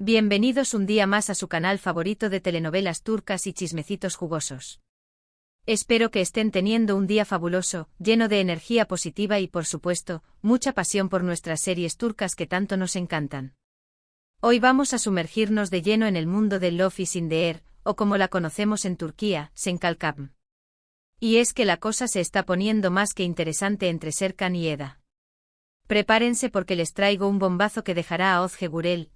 Bienvenidos un día más a su canal favorito de telenovelas turcas y chismecitos jugosos. Espero que estén teniendo un día fabuloso, lleno de energía positiva y, por supuesto, mucha pasión por nuestras series turcas que tanto nos encantan. Hoy vamos a sumergirnos de lleno en el mundo del Love is in the Air, o como la conocemos en Turquía, Senkalkam. Y es que la cosa se está poniendo más que interesante entre Serkan y Eda. Prepárense porque les traigo un bombazo que dejará a Ozge Gürel,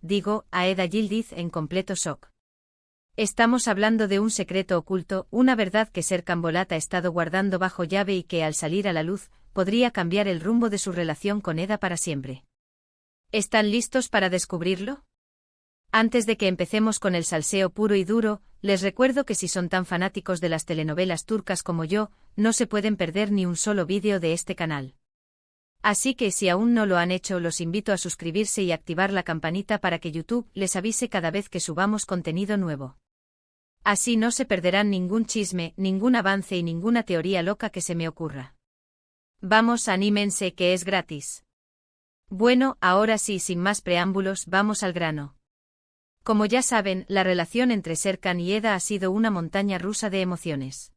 a Eda Yildiz en completo shock. Estamos hablando de un secreto oculto, una verdad que Serkan Bolat ha estado guardando bajo llave y que al salir a la luz, podría cambiar el rumbo de su relación con Eda para siempre. ¿Están listos para descubrirlo? Antes de que empecemos con el salseo puro y duro, les recuerdo que si son tan fanáticos de las telenovelas turcas como yo, no se pueden perder ni un solo vídeo de este canal. Así que si aún no lo han hecho, los invito a suscribirse y activar la campanita para que YouTube les avise cada vez que subamos contenido nuevo. Así no se perderán ningún chisme, ningún avance y ninguna teoría loca que se me ocurra. Vamos, anímense que es gratis. Bueno, ahora sí, sin más preámbulos, vamos al grano. Como ya saben, la relación entre Serkan y Eda ha sido una montaña rusa de emociones.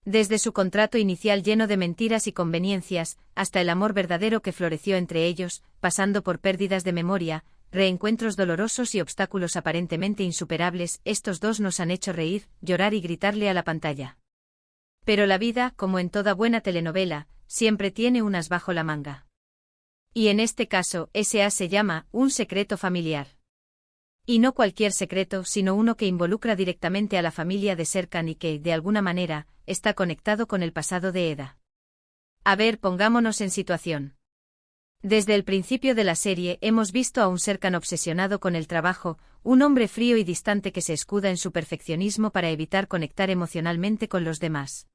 Desde su contrato inicial lleno de mentiras y conveniencias, hasta el amor verdadero que floreció entre ellos, pasando por pérdidas de memoria, reencuentros dolorosos y obstáculos aparentemente insuperables, estos dos nos han hecho reír, llorar y gritarle a la pantalla. Pero la vida, como en toda buena telenovela, siempre tiene un as bajo la manga. Y en este caso, ese as se llama un secreto familiar. Y no cualquier secreto, sino uno que involucra directamente a la familia de Serkan y que, de alguna manera, está conectado con el pasado de Eda. A ver, pongámonos en situación. Desde el principio de la serie hemos visto a un Serkan obsesionado con el trabajo, un hombre frío y distante que se escuda en su perfeccionismo para evitar conectar emocionalmente con los demás.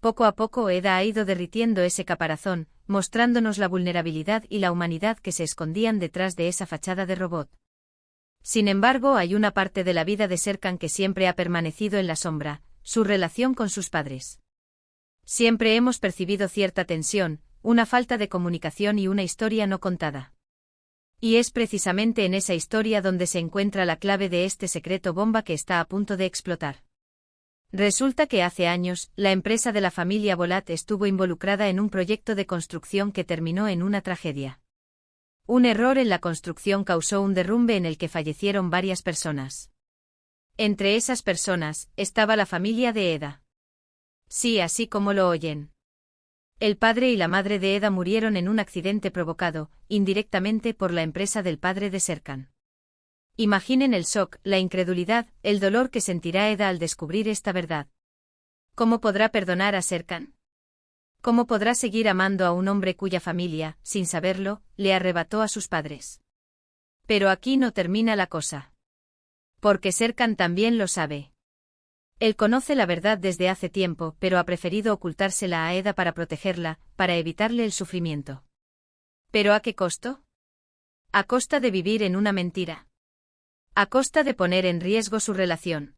Poco a poco Eda ha ido derritiendo ese caparazón, mostrándonos la vulnerabilidad y la humanidad que se escondían detrás de esa fachada de robot. Sin embargo, hay una parte de la vida de Serkan que siempre ha permanecido en la sombra, su relación con sus padres. Siempre hemos percibido cierta tensión, una falta de comunicación y una historia no contada. Y es precisamente en esa historia donde se encuentra la clave de este secreto bomba que está a punto de explotar. Resulta que hace años, la empresa de la familia Bolat estuvo involucrada en un proyecto de construcción que terminó en una tragedia. Un error en la construcción causó un derrumbe en el que fallecieron varias personas. Entre esas personas, estaba la familia de Eda. Sí, así como lo oyen. El padre y la madre de Eda murieron en un accidente provocado, indirectamente por la empresa del padre de Serkan. Imaginen el shock, la incredulidad, el dolor que sentirá Eda al descubrir esta verdad. ¿Cómo podrá perdonar a Serkan? ¿Cómo podrá seguir amando a un hombre cuya familia, sin saberlo, le arrebató a sus padres? Pero aquí no termina la cosa. Porque Serkan también lo sabe. Él conoce la verdad desde hace tiempo, pero ha preferido ocultársela a Eda para protegerla, para evitarle el sufrimiento. ¿Pero a qué costo? A costa de vivir en una mentira. A costa de poner en riesgo su relación.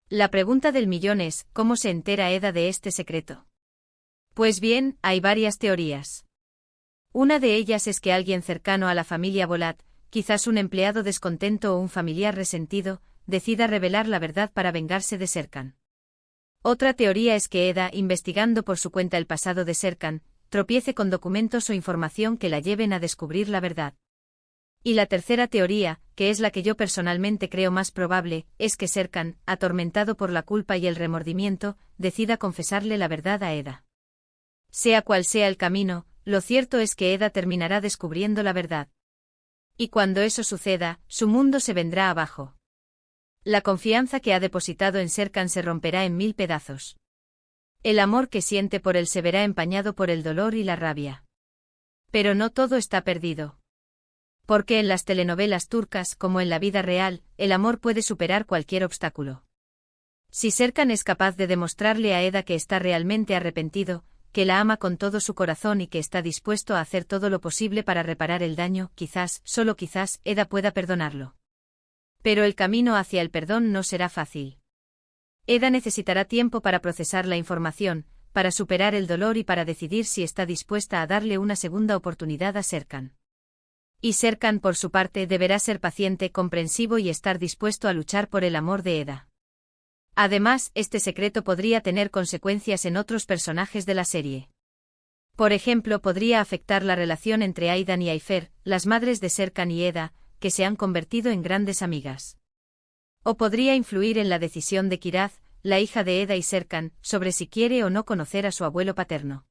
La pregunta del millón es, ¿cómo se entera Eda de este secreto? Pues bien, hay varias teorías. Una de ellas es que alguien cercano a la familia Bolat, quizás un empleado descontento o un familiar resentido, decida revelar la verdad para vengarse de Serkan. Otra teoría es que Eda, investigando por su cuenta el pasado de Serkan, tropiece con documentos o información que la lleven a descubrir la verdad. Y la tercera teoría, que es la que yo personalmente creo más probable, es que Serkan, atormentado por la culpa y el remordimiento, decida confesarle la verdad a Eda. Sea cual sea el camino, lo cierto es que Eda terminará descubriendo la verdad. Y cuando eso suceda, su mundo se vendrá abajo. La confianza que ha depositado en Serkan se romperá en 1000 pedazos. El amor que siente por él se verá empañado por el dolor y la rabia. Pero no todo está perdido. Porque en las telenovelas turcas, como en la vida real, el amor puede superar cualquier obstáculo. Si Serkan es capaz de demostrarle a Eda que está realmente arrepentido, que la ama con todo su corazón y que está dispuesto a hacer todo lo posible para reparar el daño, quizás, solo quizás, Eda pueda perdonarlo. Pero el camino hacia el perdón no será fácil. Eda necesitará tiempo para procesar la información, para superar el dolor y para decidir si está dispuesta a darle una segunda oportunidad a Serkan. Y Serkan, por su parte, deberá ser paciente, comprensivo y estar dispuesto a luchar por el amor de Eda. Además, este secreto podría tener consecuencias en otros personajes de la serie. Por ejemplo, podría afectar la relación entre Aidan y Ayfer, las madres de Serkan y Eda, que se han convertido en grandes amigas. O podría influir en la decisión de Kiraz, la hija de Eda y Serkan, sobre si quiere o no conocer a su abuelo paterno.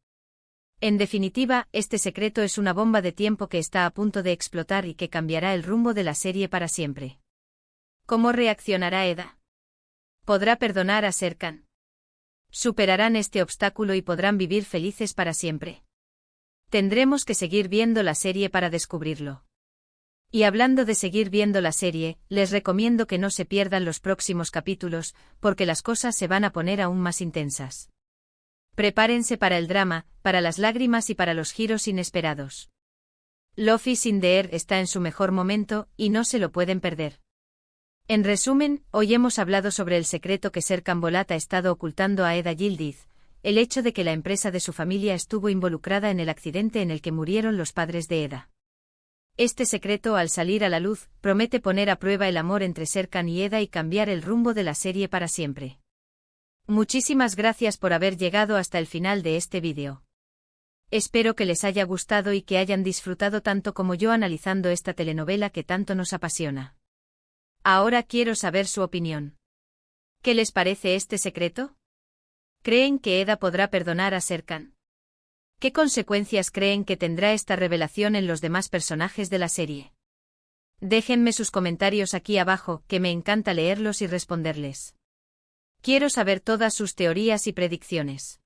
En definitiva, este secreto es una bomba de tiempo que está a punto de explotar y que cambiará el rumbo de la serie para siempre. ¿Cómo reaccionará Eda? ¿Podrá perdonar a Serkan? ¿Superarán este obstáculo y podrán vivir felices para siempre? Tendremos que seguir viendo la serie para descubrirlo. Y hablando de seguir viendo la serie, les recomiendo que no se pierdan los próximos capítulos, porque las cosas se van a poner aún más intensas. Prepárense para el drama, para las lágrimas y para los giros inesperados. Love is in the Air está en su mejor momento, y no se lo pueden perder. En resumen, hoy hemos hablado sobre el secreto que Serkan Bolat ha estado ocultando a Eda Yildiz, el hecho de que la empresa de su familia estuvo involucrada en el accidente en el que murieron los padres de Eda. Este secreto, al salir a la luz, promete poner a prueba el amor entre Serkan y Eda y cambiar el rumbo de la serie para siempre. Muchísimas gracias por haber llegado hasta el final de este vídeo. Espero que les haya gustado y que hayan disfrutado tanto como yo analizando esta telenovela que tanto nos apasiona. Ahora quiero saber su opinión. ¿Qué les parece este secreto? ¿Creen que Eda podrá perdonar a Serkan? ¿Qué consecuencias creen que tendrá esta revelación en los demás personajes de la serie? Déjenme sus comentarios aquí abajo, que me encanta leerlos y responderles. Quiero saber todas sus teorías y predicciones.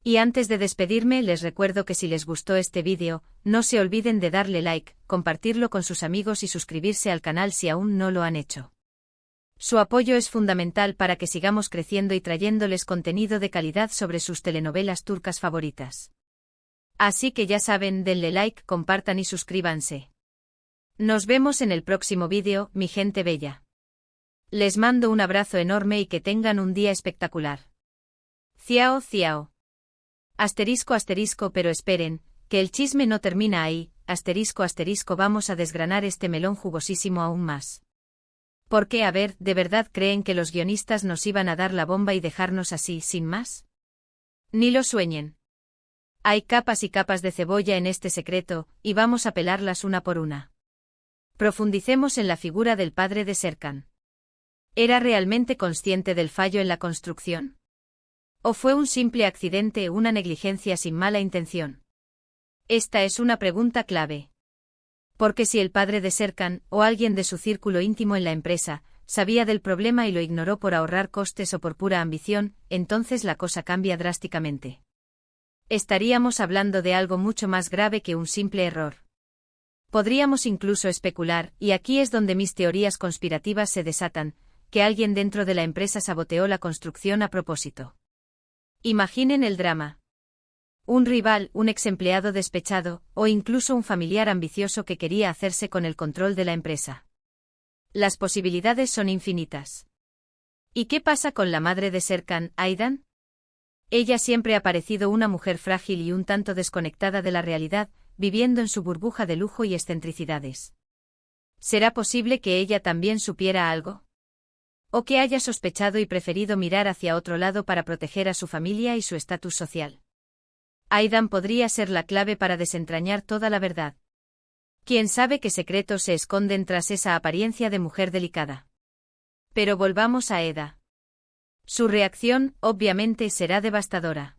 Y antes de despedirme, les recuerdo que si les gustó este vídeo, no se olviden de darle like, compartirlo con sus amigos y suscribirse al canal si aún no lo han hecho. Su apoyo es fundamental para que sigamos creciendo y trayéndoles contenido de calidad sobre sus telenovelas turcas favoritas. Así que ya saben, denle like, compartan y suscríbanse. Nos vemos en el próximo vídeo, mi gente bella. Les mando un abrazo enorme y que tengan un día espectacular. Ciao, ciao. Asterisco, asterisco, pero esperen, que el chisme no termina ahí, asterisco, asterisco, vamos a desgranar este melón jugosísimo aún más. ¿Por qué? A ver, ¿de verdad creen que los guionistas nos iban a dar la bomba y dejarnos así, sin más? Ni lo sueñen. Hay capas y capas de cebolla en este secreto, y vamos a pelarlas una por una. Profundicemos en la figura del padre de Serkan. ¿Era realmente consciente del fallo en la construcción? ¿O fue un simple accidente o una negligencia sin mala intención? Esta es una pregunta clave. Porque si el padre de Serkan, o alguien de su círculo íntimo en la empresa, sabía del problema y lo ignoró por ahorrar costes o por pura ambición, entonces la cosa cambia drásticamente. Estaríamos hablando de algo mucho más grave que un simple error. Podríamos incluso especular, y aquí es donde mis teorías conspirativas se desatan, que alguien dentro de la empresa saboteó la construcción a propósito. Imaginen el drama. Un rival, un ex empleado despechado, o incluso un familiar ambicioso que quería hacerse con el control de la empresa. Las posibilidades son infinitas. ¿Y qué pasa con la madre de Serkan, Aidan? Ella siempre ha parecido una mujer frágil y un tanto desconectada de la realidad, viviendo en su burbuja de lujo y excentricidades. ¿Será posible que ella también supiera algo? ¿O que haya sospechado y preferido mirar hacia otro lado para proteger a su familia y su estatus social? Aidan podría ser la clave para desentrañar toda la verdad. ¿Quién sabe qué secretos se esconden tras esa apariencia de mujer delicada? Pero volvamos a Eda. Su reacción, obviamente, será devastadora.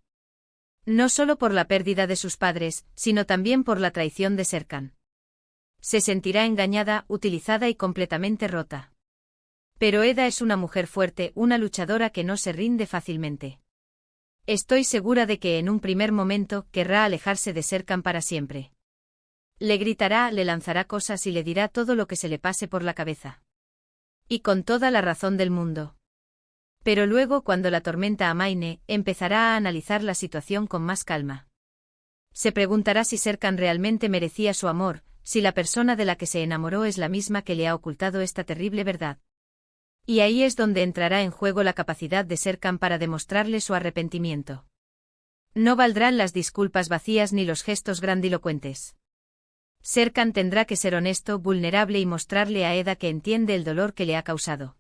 No solo por la pérdida de sus padres, sino también por la traición de Serkan. Se sentirá engañada, utilizada y completamente rota. Pero Eda es una mujer fuerte, una luchadora que no se rinde fácilmente. Estoy segura de que en un primer momento querrá alejarse de Serkan para siempre. Le gritará, le lanzará cosas y le dirá todo lo que se le pase por la cabeza. Y con toda la razón del mundo. Pero luego, cuando la tormenta amaine, empezará a analizar la situación con más calma. Se preguntará si Serkan realmente merecía su amor, si la persona de la que se enamoró es la misma que le ha ocultado esta terrible verdad. Y ahí es donde entrará en juego la capacidad de Serkan para demostrarle su arrepentimiento. No valdrán las disculpas vacías ni los gestos grandilocuentes. Serkan tendrá que ser honesto, vulnerable y mostrarle a Eda que entiende el dolor que le ha causado.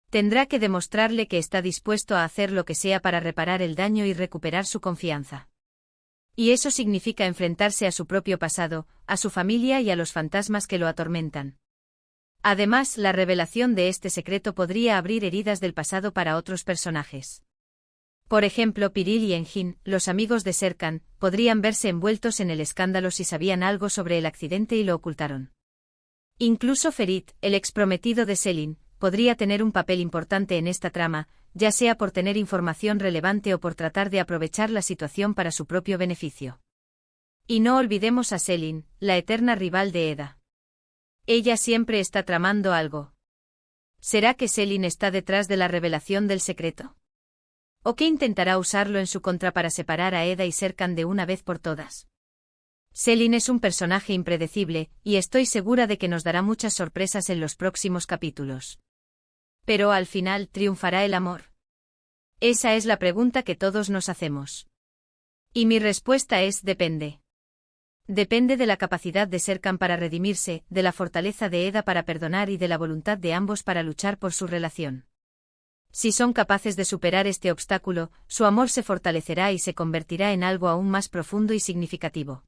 Tendrá que demostrarle que está dispuesto a hacer lo que sea para reparar el daño y recuperar su confianza. Y eso significa enfrentarse a su propio pasado, a su familia y a los fantasmas que lo atormentan. Además, la revelación de este secreto podría abrir heridas del pasado para otros personajes. Por ejemplo, Piril y Engin, los amigos de Serkan, podrían verse envueltos en el escándalo si sabían algo sobre el accidente y lo ocultaron. Incluso Ferit, el exprometido de Selin, podría tener un papel importante en esta trama, ya sea por tener información relevante o por tratar de aprovechar la situación para su propio beneficio. Y no olvidemos a Selin, la eterna rival de Eda. Ella siempre está tramando algo. ¿Será que Selin está detrás de la revelación del secreto? ¿O que intentará usarlo en su contra para separar a Eda y Serkan de una vez por todas? Selin es un personaje impredecible, y estoy segura de que nos dará muchas sorpresas en los próximos capítulos. Pero al final, ¿triunfará el amor? Esa es la pregunta que todos nos hacemos. Y mi respuesta es: depende. Depende de la capacidad de Serkan para redimirse, de la fortaleza de Eda para perdonar y de la voluntad de ambos para luchar por su relación. Si son capaces de superar este obstáculo, su amor se fortalecerá y se convertirá en algo aún más profundo y significativo.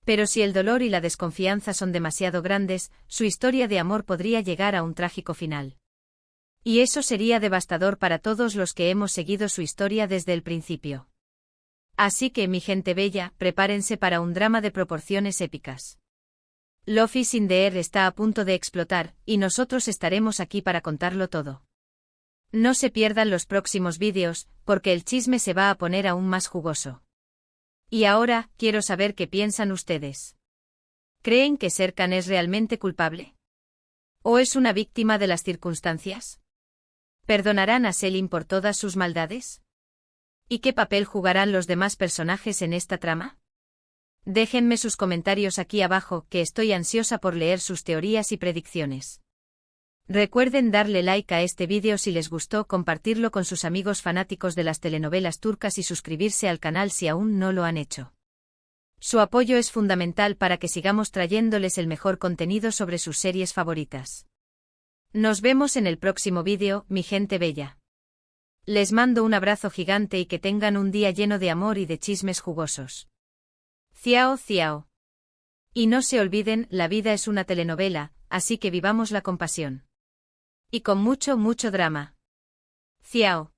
Pero si el dolor y la desconfianza son demasiado grandes, su historia de amor podría llegar a un trágico final. Y eso sería devastador para todos los que hemos seguido su historia desde el principio. Así que, mi gente bella, prepárense para un drama de proporciones épicas. Love is in the air está a punto de explotar, y nosotros estaremos aquí para contarlo todo. No se pierdan los próximos vídeos, porque el chisme se va a poner aún más jugoso. Y ahora, quiero saber qué piensan ustedes. ¿Creen que Serkan es realmente culpable? ¿O es una víctima de las circunstancias? ¿Perdonarán a Selin por todas sus maldades? ¿Y qué papel jugarán los demás personajes en esta trama? Déjenme sus comentarios aquí abajo, que estoy ansiosa por leer sus teorías y predicciones. Recuerden darle like a este vídeo si les gustó, compartirlo con sus amigos fanáticos de las telenovelas turcas y suscribirse al canal si aún no lo han hecho. Su apoyo es fundamental para que sigamos trayéndoles el mejor contenido sobre sus series favoritas. Nos vemos en el próximo vídeo, mi gente bella. Les mando un abrazo gigante y que tengan un día lleno de amor y de chismes jugosos. Ciao, ciao. Y no se olviden, la vida es una telenovela, así que vivámosla con pasión. Y con mucho, mucho drama. Ciao.